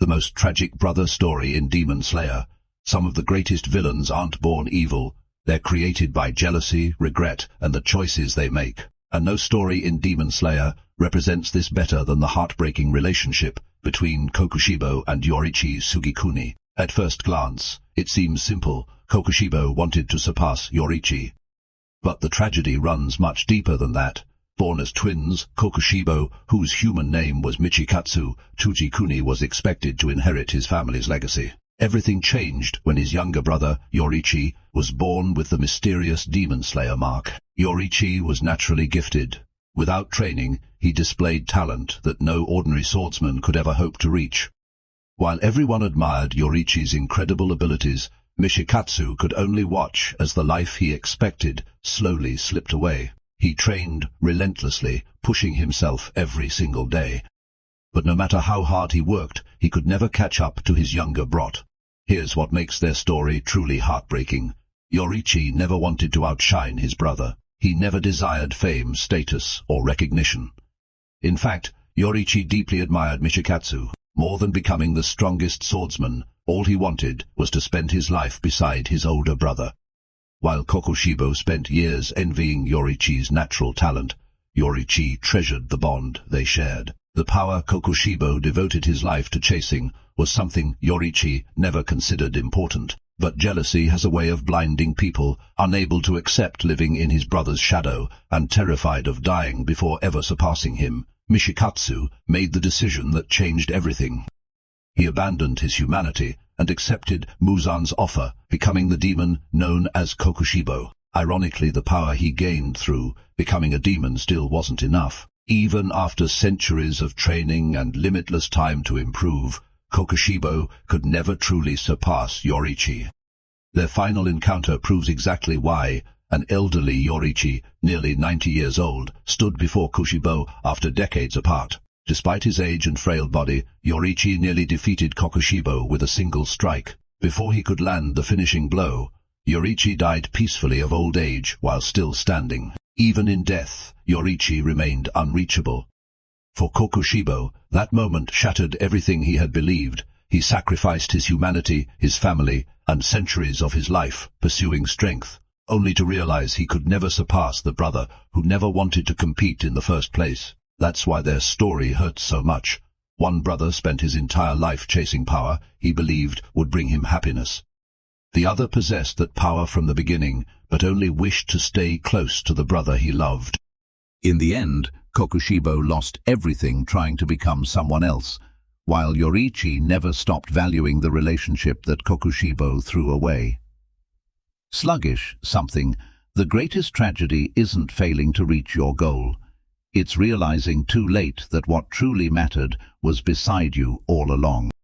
The most tragic brother story in Demon Slayer. Some of the greatest villains aren't born evil, they're created by jealousy, regret, and the choices they make. And no story in Demon Slayer represents this better than the heartbreaking relationship between Kokushibo and Yoriichi Tsugikuni. At first glance, it seems simple. Kokushibo wanted to surpass Yoriichi. But the tragedy runs much deeper than that. Born as twins, Kokushibo, whose human name was Michikatsu, Tsugikuni was expected to inherit his family's legacy. Everything changed when his younger brother, Yoriichi, was born with the mysterious Demon Slayer mark. Yoriichi was naturally gifted. Without training, he displayed talent that no ordinary swordsman could ever hope to reach. While everyone admired Yoriichi's incredible abilities, Michikatsu could only watch as the life he expected slowly slipped away. He trained relentlessly, pushing himself every single day. But no matter how hard he worked, he could never catch up to his younger brother. Here's what makes their story truly heartbreaking. Yoriichi never wanted to outshine his brother. He never desired fame, status, or recognition. In fact, Yoriichi deeply admired Michikatsu. More than becoming the strongest swordsman, all he wanted was to spend his life beside his older brother. While Kokushibo spent years envying Yoriichi's natural talent, Yoriichi treasured the bond they shared. The power Kokushibo devoted his life to chasing was something Yoriichi never considered important. But jealousy has a way of blinding people, unable to accept living in his brother's shadow and terrified of dying before ever surpassing him. Michikatsu made the decision that changed everything. He abandoned his humanity and accepted Muzan's offer, becoming the demon known as Kokushibo. Ironically, the power he gained through becoming a demon still wasn't enough. Even after centuries of training and limitless time to improve, Kokushibo could never truly surpass Yoriichi. Their final encounter proves exactly why. An elderly Yoriichi, nearly 90 years old, stood before Kokushibo after decades apart. Despite his age and frail body, Yoriichi nearly defeated Kokushibo with a single strike. Before he could land the finishing blow, Yoriichi died peacefully of old age while still standing. Even in death, Yoriichi remained unreachable. For Kokushibo, that moment shattered everything he had believed. He sacrificed his humanity, his family, and centuries of his life, pursuing strength, only to realize he could never surpass the brother who never wanted to compete in the first place. That's why their story hurts so much. One brother spent his entire life chasing power he believed would bring him happiness. The other possessed that power from the beginning, but only wished to stay close to the brother he loved. In the end, Kokushibo lost everything trying to become someone else, while Yoriichi never stopped valuing the relationship that Kokushibo threw away. Sluggish, something. The greatest tragedy isn't failing to reach your goal. It's realizing too late that what truly mattered was beside you all along.